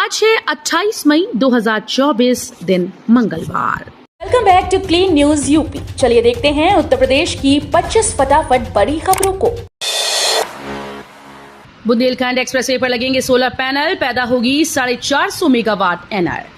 आज है 28 मई 2024 दिन मंगलवार। Welcome back to clean news UP. चलिए देखते हैं उत्तर प्रदेश की 25 फटाफट बड़ी खबरों को। बुंदेलखंड एक्सप्रेसवे पर लगेंगे सोलर पैनल, पैदा होगी 450 मेगावाट एनआर।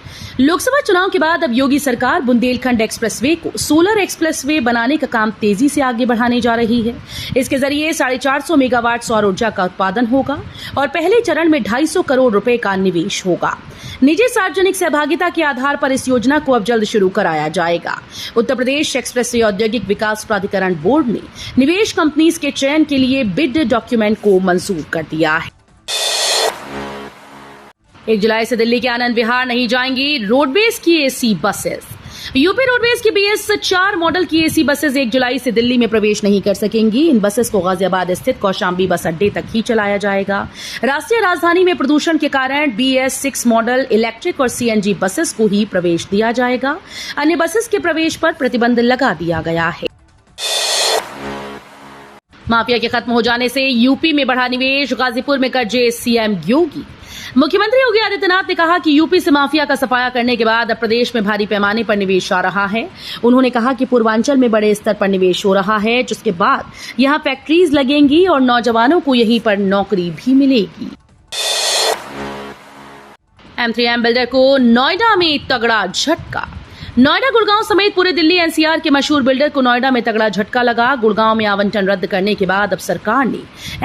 लोकसभा चुनाव के बाद अब योगी सरकार बुंदेलखंड एक्सप्रेसवे को सोलर एक्सप्रेसवे बनाने का काम तेजी से आगे बढ़ाने जा रही है। इसके जरिए 450 मेगावाट सौर ऊर्जा का उत्पादन होगा और पहले चरण में 250 करोड़ रुपए का निवेश होगा। निजी सार्वजनिक सहभागिता के आधार पर इस योजना को अब जल्द शुरू कराया जाएगा। उत्तर प्रदेश एक्सप्रेसवे औद्योगिक विकास प्राधिकरण बोर्ड ने निवेश कंपनीज के चयन के लिए बिड डॉक्यूमेंट को मंजूर कर दिया है। 1 जुलाई से दिल्ली के आनंद विहार नहीं जाएंगी रोडवेज की एसी बसेस। यूपी रोडवेज की BS4 मॉडल की एसी बसेस 1 जुलाई से दिल्ली में प्रवेश नहीं कर सकेंगी। इन बसेस को गाजियाबाद स्थित कौशाम्बी बस अड्डे तक ही चलाया जाएगा। राष्ट्रीय राजधानी में प्रदूषण के कारण BS6 मॉडल इलेक्ट्रिक और CNG बसेस को ही प्रवेश दिया जाएगा। अन्य बसेस के प्रवेश पर प्रतिबंध लगा दिया गया है। माफिया के खत्म हो जाने से यूपी में बढ़ा निवेश, गाजीपुर में गरजे सीएम योगी। मुख्यमंत्री योगी आदित्यनाथ ने कहा कि यूपी से माफिया का सफाया करने के बाद अब प्रदेश में भारी पैमाने पर निवेश आ रहा है। उन्होंने कहा कि पूर्वांचल में बड़े स्तर पर निवेश हो रहा है, जिसके बाद यहां फैक्ट्रीज लगेंगी और नौजवानों को यहीं पर नौकरी भी मिलेगी। M3M बिल्डर को नोएडा में तगड़ा झटका। नोएडा, गुड़गांव समेत पूरे दिल्ली NCR के मशहूर बिल्डर को नोएडा में तगड़ा झटका लगा। गुड़गांव में आवंटन रद्द करने के बाद अब सरकार ने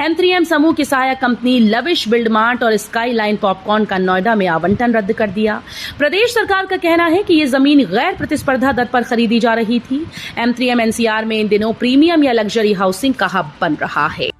M3M समूह की सहायक कंपनी लविश बिल्ड मार्ट और स्काईलाइन पॉपकॉर्न का नोएडा में आवंटन रद्द कर दिया। प्रदेश सरकार का कहना है कि ये जमीन गैर प्रतिस्पर्धा दर पर खरीदी जा रही थी। M3M NCR में इन दिनों प्रीमियम या लग्जरी हाउसिंग का हब बन रहा है।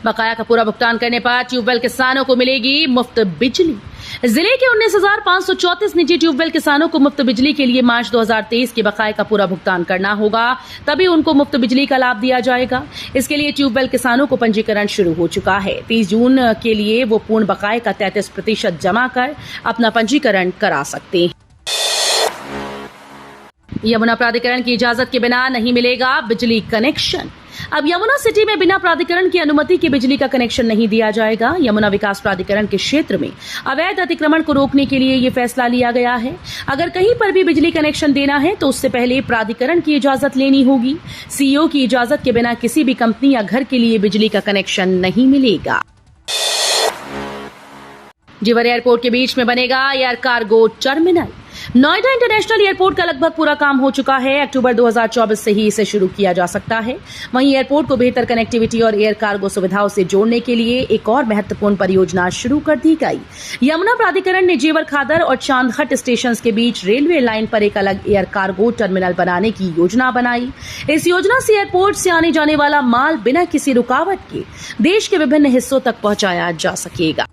बकाया का पूरा भुगतान करने पर ट्यूबवेल किसानों को मिलेगी मुफ्त बिजली। जिले के 19,534 निजी ट्यूबवेल किसानों को मुफ्त बिजली के लिए मार्च 2023 के बकाये का पूरा भुगतान करना होगा, तभी उनको मुफ्त बिजली का लाभ दिया जाएगा। इसके लिए ट्यूबवेल किसानों को पंजीकरण शुरू हो चुका है। 30 जून के लिए वो पूर्ण बकाये का 33% जमा कर अपना पंजीकरण करा सकते हैं। यमुना प्राधिकरण की इजाजत के बिना नहीं मिलेगा बिजली कनेक्शन। अब यमुना सिटी में बिना प्राधिकरण की अनुमति के बिजली का कनेक्शन नहीं दिया जाएगा। यमुना विकास प्राधिकरण के क्षेत्र में अवैध अतिक्रमण को रोकने के लिए यह फैसला लिया गया है। अगर कहीं पर भी बिजली कनेक्शन देना है तो उससे पहले प्राधिकरण की इजाजत लेनी होगी। CEO की इजाजत के बिना किसी भी कंपनी या घर के लिए बिजली का कनेक्शन नहीं मिलेगा। जेवर एयरपोर्ट के बीच में बनेगा air cargo terminal. Noida international airport का लगभग पूरा काम हो चुका है। अक्टूबर 2024 से ही इसे शुरू किया जा सकता है। वहीं एयरपोर्ट को बेहतर कनेक्टिविटी और एयर कार्गो सुविधाओं से जोड़ने के लिए एक और महत्वपूर्ण परियोजना शुरू कर दी गई। यमुना प्राधिकरण ने जेवर खादर और चांदहट स्टेशन के बीच रेलवे लाइन पर एक अलग एयर कार्गो टर्मिनल बनाने की योजना बनाई। इस योजना से एयरपोर्ट से आने जाने वाला माल बिना किसी रुकावट के देश के विभिन्न हिस्सों तक पहुंचाया जा सकेगा।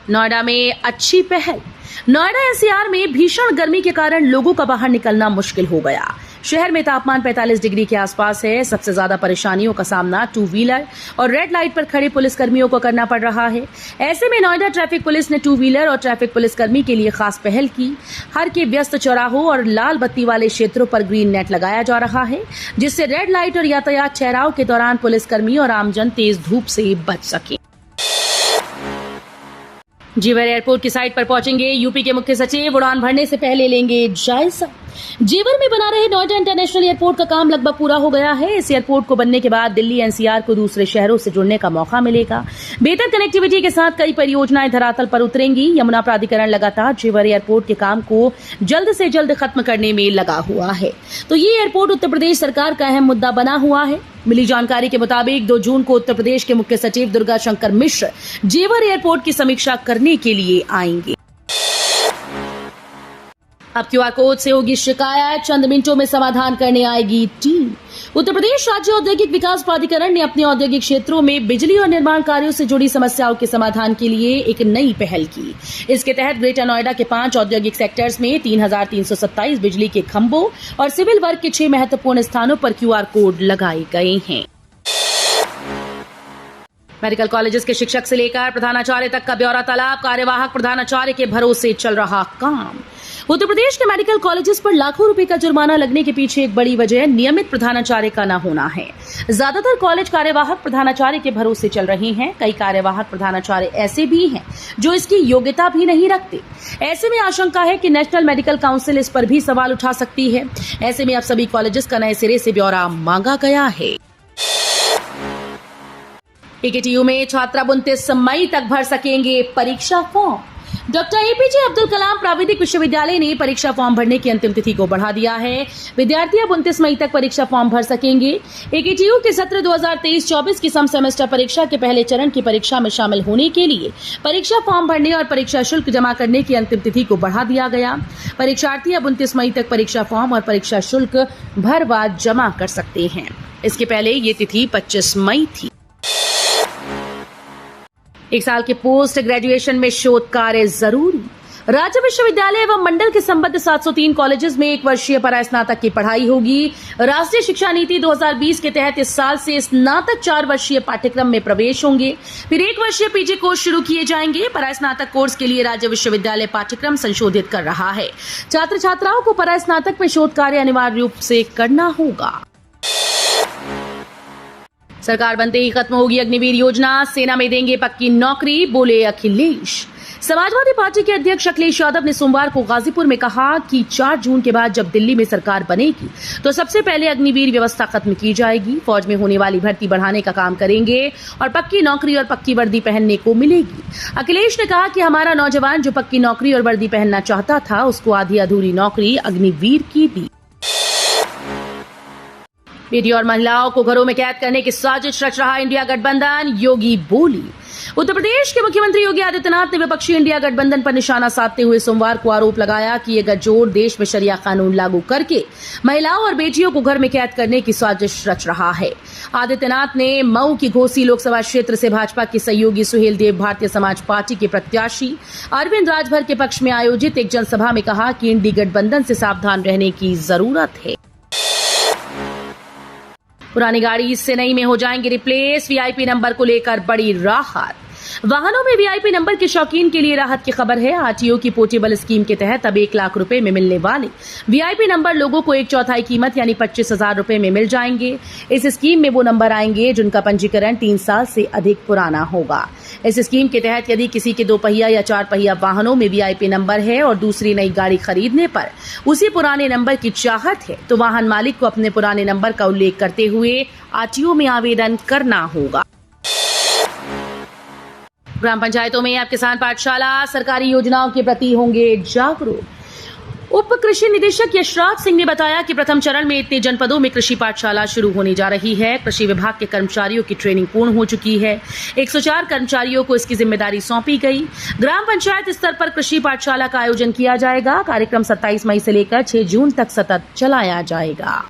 नोएडा में अच्छी पहल। नोएडा NCR में भीषण गर्मी के कारण लोगों का बाहर निकलना मुश्किल हो गया। शहर में तापमान 45 डिग्री के आसपास है। सबसे ज्यादा परेशानियों का सामना 2 व्हीलर और रेड लाइट पर खड़े पुलिसकर्मियों को करना पड़ रहा है। ऐसे में नोएडा ट्रैफिक पुलिस ने 2 व्हीलर और ट्रैफिक पुलिसकर्मी के लिए खास पहल की। हर के व्यस्त चौराहों और लाल बत्ती वाले क्षेत्रों पर ग्रीन नेट लगाया जा रहा है, जिससे रेड लाइट और यातायात ठहराव के दौरान पुलिसकर्मी और आमजन तेज धूप से बच सके। जेवर एयरपोर्ट की साइट पर पहुंचेंगे यूपी के मुख्य सचिव। उड़ान भरने से पहले लेंगे जायजा। जेवर में बना रहे नोएडा इंटरनेशनल एयरपोर्ट का काम लगभग पूरा हो गया है। इस एयरपोर्ट को बनने के बाद दिल्ली NCR को दूसरे शहरों से जुड़ने का मौका मिलेगा। बेहतर कनेक्टिविटी के साथ कई परियोजनाएं धरातल पर उतरेंगी। यमुना प्राधिकरण लगातार जेवर एयरपोर्ट के काम को जल्द से जल्द खत्म करने में लगा हुआ है, तो ये एयरपोर्ट उत्तर प्रदेश सरकार का अहम मुद्दा बना हुआ है। मिली जानकारी के मुताबिक 2 जून को उत्तर प्रदेश के मुख्य सचिव दुर्गा शंकर मिश्र जेवर एयरपोर्ट की समीक्षा करने के लिए आएंगे। अब QR कोड से होगी शिकायत, चंद मिनटों में समाधान करने आएगी टीम। उत्तर प्रदेश राज्य औद्योगिक विकास प्राधिकरण ने अपने औद्योगिक क्षेत्रों में बिजली और निर्माण कार्यों से जुड़ी समस्याओं के समाधान के लिए एक नई पहल की। इसके तहत ग्रेटर नोएडा के 5 औद्योगिक सेक्टर्स में 3,327 बिजली के खंभों और सिविल वर्क के 6 महत्वपूर्ण स्थानों पर QR कोड लगाए गए हैं। मेडिकल कॉलेजेस के शिक्षक से लेकर प्रधानाचार्य तक का ब्यौरा तलब। कार्यवाहक प्रधानाचार्य के भरोसे चल रहा काम। उत्तर प्रदेश के मेडिकल कॉलेजेस पर लाखों रुपए का जुर्माना लगने के पीछे एक बड़ी वजह नियमित प्रधानाचार्य का न होना है। ज्यादातर कॉलेज कार्यवाहक प्रधानाचार्य के भरोसे चल रहे हैं। कई कार्यवाहक प्रधानाचार्य ऐसे भी हैं जो इसकी योग्यता भी नहीं रखते। ऐसे में आशंका है कि नेशनल मेडिकल काउंसिल इस पर भी सवाल उठा सकती है। ऐसे में अब सभी कॉलेजेस का नए सिरे से ब्यौरा मांगा गया है। एकेटीयू में छात्रा 29 मई तक भर सकेंगे परीक्षा form. Doctor APJ Abdul Kalam प्राविधिक विश्वविद्यालय ने परीक्षा फॉर्म भरने की अंतिम तिथि को बढ़ा दिया है। विद्यार्थी अब 29 मई तक परीक्षा फॉर्म भर सकेंगे। एकेटीयू के सत्र 2023-24 की सम सेमेस्टर परीक्षा के पहले चरण की परीक्षा में शामिल होने के लिए परीक्षा फॉर्म भरने और परीक्षा शुल्क जमा करने की अंतिम तिथि को बढ़ा दिया गया। परीक्षार्थी अब 29 मई तक परीक्षा फॉर्म और परीक्षा शुल्क भर बाद जमा कर सकते हैं। इसके पहले ये तिथि 25 मई थी। एक साल के पोस्ट ग्रेजुएशन में शोध कार्य जरूरी। राज्य विश्वविद्यालय एवं मंडल के संबद्ध 703 कॉलेजेस में 1 वर्षीय परास्नातक की पढ़ाई होगी। राष्ट्रीय शिक्षा नीति 2020 के तहत इस साल से स्नातक 4 वर्षीय पाठ्यक्रम में प्रवेश होंगे। फिर 1 वर्षीय पीजी कोर्स शुरू किए जाएंगे। परास्नातक कोर्स के लिए राज्य विश्वविद्यालय पाठ्यक्रम संशोधित कर रहा है। छात्र छात्राओं को परास्नातक में शोध कार्य अनिवार्य रूप से करना होगा। सरकार बनते ही खत्म होगी अग्निवीर योजना, सेना में देंगे पक्की नौकरी, बोले अखिलेश। समाजवादी पार्टी के अध्यक्ष अखिलेश यादव ने सोमवार को गाजीपुर में कहा कि 4 जून के बाद जब दिल्ली में सरकार बनेगी तो सबसे पहले अग्निवीर व्यवस्था खत्म की जाएगी। फौज में होने वाली भर्ती बढ़ाने का काम करेंगे और पक्की नौकरी और पक्की वर्दी पहनने को मिलेगी। अखिलेश ने कहा कि हमारा नौजवान जो पक्की नौकरी और वर्दी पहनना चाहता था उसको आधी अधूरी नौकरी अग्निवीर की दी। बेटी और महिलाओं को घरों में कैद करने की साजिश रच रहा इंडिया गठबंधन, योगी बोली। उत्तर प्रदेश के मुख्यमंत्री योगी आदित्यनाथ ने विपक्षी इंडिया गठबंधन पर निशाना साधते हुए सोमवार को आरोप लगाया कि ये गठजोड़ देश में शरिया कानून लागू करके महिलाओं और बेटियों को घर में कैद करने की साजिश रच रहा है। आदित्यनाथ ने मऊ की घोसी लोकसभा क्षेत्र से भाजपा के सहयोगी सुहेल देव भारतीय समाज पार्टी के प्रत्याशी अरविंद राजभर के पक्ष में आयोजित एक जनसभा में कहा कि इंडी गठबंधन से सावधान रहने की जरूरत है। पुरानी गाड़ी से नई में हो जाएंगे रिप्लेस, वीआईपी नंबर को लेकर बड़ी राहत। वाहनों में वीआईपी नंबर के शौकीन के लिए राहत की खबर है। आरटीओ की पोर्टेबल स्कीम के तहत अब 1 लाख रुपए में मिलने वाले वीआईपी नंबर लोगों को 1/4 कीमत यानी 25,000 रुपए में मिल जाएंगे। इस स्कीम में वो नंबर आएंगे जिनका पंजीकरण 3 साल से अधिक पुराना होगा। इस स्कीम के तहत यदि किसी के 2 पहिया या 4 पहिया वाहनों में वीआईपी नंबर है और दूसरी नई गाड़ी खरीदने पर उसी पुराने नंबर की चाहत है तो वाहन मालिक को अपने पुराने नंबर का उल्लेख करते हुए आरटीओ में आवेदन करना होगा। ग्राम पंचायतों में अब किसान पाठशाला, सरकारी योजनाओं के प्रति होंगे जागरूक। उप कृषि निदेशक यशराज सिंह ने बताया कि प्रथम चरण में इतने जनपदों में कृषि पाठशाला शुरू होने जा रही है। कृषि विभाग के कर्मचारियों की ट्रेनिंग पूर्ण हो चुकी है। 104 कर्मचारियों को इसकी जिम्मेदारी सौंपी गई। ग्राम पंचायत स्तर पर कृषि पाठशाला का आयोजन किया जाएगा। कार्यक्रम 27 मई से लेकर 6 जून तक सतत चलाया जाएगा।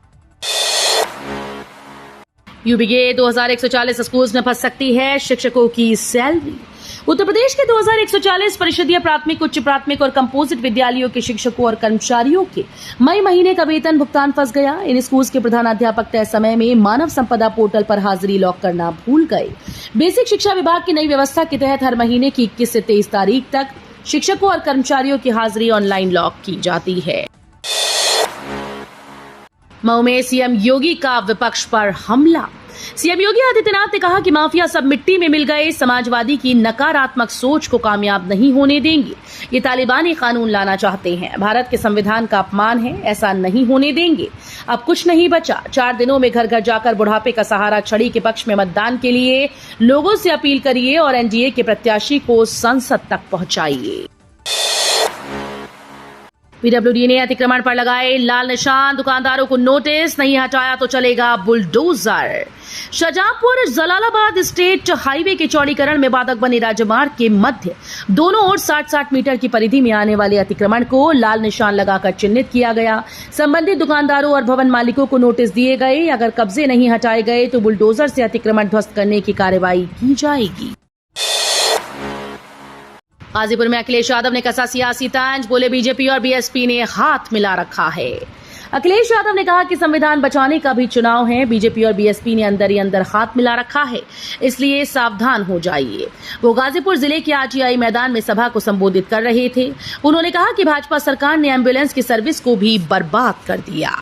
यूपी के 2140 स्कूल्स में फंस सकती है शिक्षकों की सैलरी। उत्तर प्रदेश के 2140 परिषदीय प्राथमिक, उच्च प्राथमिक और कंपोजिट विद्यालयों के शिक्षकों और कर्मचारियों के मई महीने का वेतन भुगतान फंस गया। इन स्कूल्स के प्रधानाध्यापक तय समय में मानव संपदा पोर्टल पर हाजिरी लॉक करना भूल गए। बेसिक शिक्षा विभाग की नई व्यवस्था के तहत हर महीने की 21 से 23 तारीख तक शिक्षकों और कर्मचारियों की हाजिरी ऑनलाइन लॉक की जाती है। मऊ में सीएम योगी का विपक्ष पर हमला। सीएम योगी आदित्यनाथ ने कहा कि माफिया सब मिट्टी में मिल गए, समाजवादी की नकारात्मक सोच को कामयाब नहीं होने देंगे। ये तालिबानी कानून लाना चाहते हैं, भारत के संविधान का अपमान है, ऐसा नहीं होने देंगे। अब कुछ नहीं बचा। 4 दिनों में घर घर जाकर बुढ़ापे का सहारा छड़ी के पक्ष में मतदान के लिए लोगों से अपील करिए और एनडीए के प्रत्याशी को संसद तक पहुंचाइए। पीडब्ल्यूडी ने अतिक्रमण पर लगाए लाल निशान, दुकानदारों को नोटिस, नहीं हटाया तो चलेगा bulldozer. Shahjahanpur Jalalabad state highway के चौड़ीकरण में बाधक बने राजमार्ग के मध्य दोनों ओर 60-60 मीटर की परिधि में आने वाले अतिक्रमण को लाल निशान लगाकर चिन्हित किया गया। संबंधित दुकानदारों और भवन मालिकों को नोटिस दिए गए। अगर कब्जे नहीं हटाए गए तो बुलडोजर से अतिक्रमण ध्वस्त करने की कार्रवाई की जाएगी। गाजीपुर में अखिलेश यादव ने कसा सियासी तंज, बोले बीजेपी और बीएसपी ने हाथ मिला रखा है। अखिलेश यादव ने कहा कि संविधान बचाने का भी चुनाव है। बीजेपी और बीएसपी ने अंदर ही अंदर हाथ मिला रखा है, इसलिए सावधान हो जाइए। वो गाजीपुर जिले के आरटीआई मैदान में सभा को संबोधित कर रहे थे। उन्होंने कहा कि भाजपा सरकार ने एम्बुलेंस की सर्विस को भी बर्बाद कर दिया।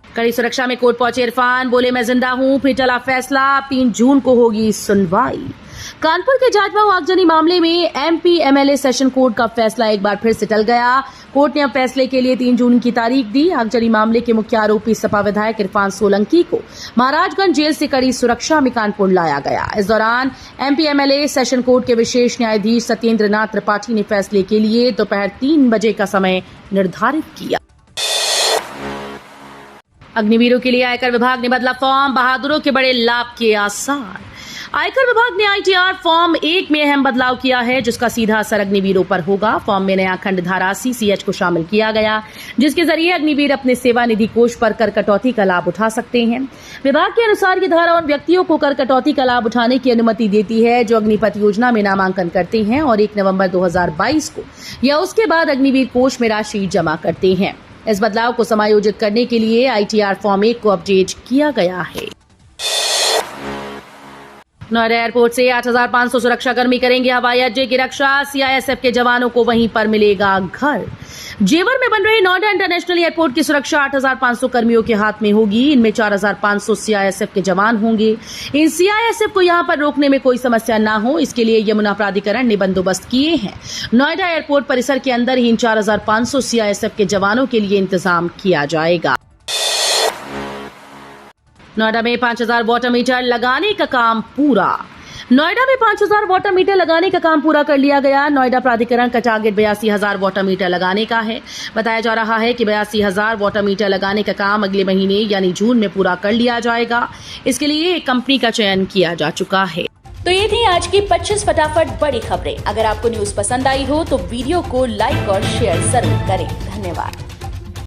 कड़ी सुरक्षा में कोर्ट पहुंचे इरफान, बोले मैं जिंदा हूं, फिर चला फैसला, 3 जून को होगी सुनवाई। कानपुर के जाटबाव आगजनी मामले में एमपी एमएलए सेशन कोर्ट का फैसला एक बार फिर से टल गया। कोर्ट ने अब फैसले के लिए 3 जून की तारीख दी। आगजनी मामले के मुख्य आरोपी सपा विधायक इरफान सोलंकी को महाराजगंज जेल से कड़ी सुरक्षा में कानपुर लाया गया। इस दौरान एमपी एमएलए सेशन कोर्ट के विशेष न्यायाधीश सत्येंद्र नाथ त्रिपाठी ने फैसले के लिए दोपहर 3 बजे का समय निर्धारित किया। अग्निवीरों के लिए आयकर विभाग ने बदला फॉर्म, बहादुरों के बड़े लाभ के आसार। आयकर विभाग ने आईटीआर फॉर्म 1 में अहम बदलाव किया है, जिसका सीधा असर अग्निवीरों पर होगा। फॉर्म में नया खंड धारा सीसीएच को शामिल किया गया, जिसके जरिए अग्निवीर अपने सेवा निधि कोष पर कर कटौती का लाभ उठा सकते हैं। विभाग के अनुसार ये धारा उन व्यक्तियों को कर कटौती का लाभ उठाने की अनुमति देती है जो अग्निपथ योजना में नामांकन करते हैं और 1 नवंबर 2022 को या उसके बाद अग्निवीर कोष में राशि जमा करते हैं। इस बदलाव को समायोजित करने के लिए आईटीआर फॉर्म 1 को अपडेट किया गया है। नोएडा एयरपोर्ट से 8,500 सुरक्षाकर्मी करेंगे हवाई अड्डे की रक्षा। सीआईएसएफ के जवानों को वहीं पर मिलेगा घर। जेवर में बन रहे नोएडा इंटरनेशनल एयरपोर्ट की सुरक्षा 8,500 कर्मियों के हाथ में होगी। इनमें 4,500 सीआईएसएफ के जवान होंगे। इन सीआईएसएफ को यहां पर रोकने में कोई समस्या न हो, इसके लिए यमुना प्राधिकरण ने बंदोबस्त किए हैं। नोएडा एयरपोर्ट परिसर के अंदर ही इन 4,500 सीआईएसएफ के जवानों के लिए इंतजाम किया जाएगा। नोएडा में 5,000 वाटर मीटर लगाने का काम पूरा। नोएडा में 5,000 वाटर मीटर लगाने का काम पूरा कर लिया गया। नोएडा प्राधिकरण का टारगेट 82,000 वाटर मीटर लगाने का है। बताया जा रहा है कि 82,000 वाटर मीटर लगाने का काम अगले महीने यानी जून में पूरा कर लिया जाएगा। इसके लिए एक कंपनी का चयन किया जा चुका है। तो ये थी आज की 25 फटाफट बड़ी खबरें। अगर आपको न्यूज पसंद आई हो तो वीडियो को लाइक और शेयर जरूर करें। धन्यवाद।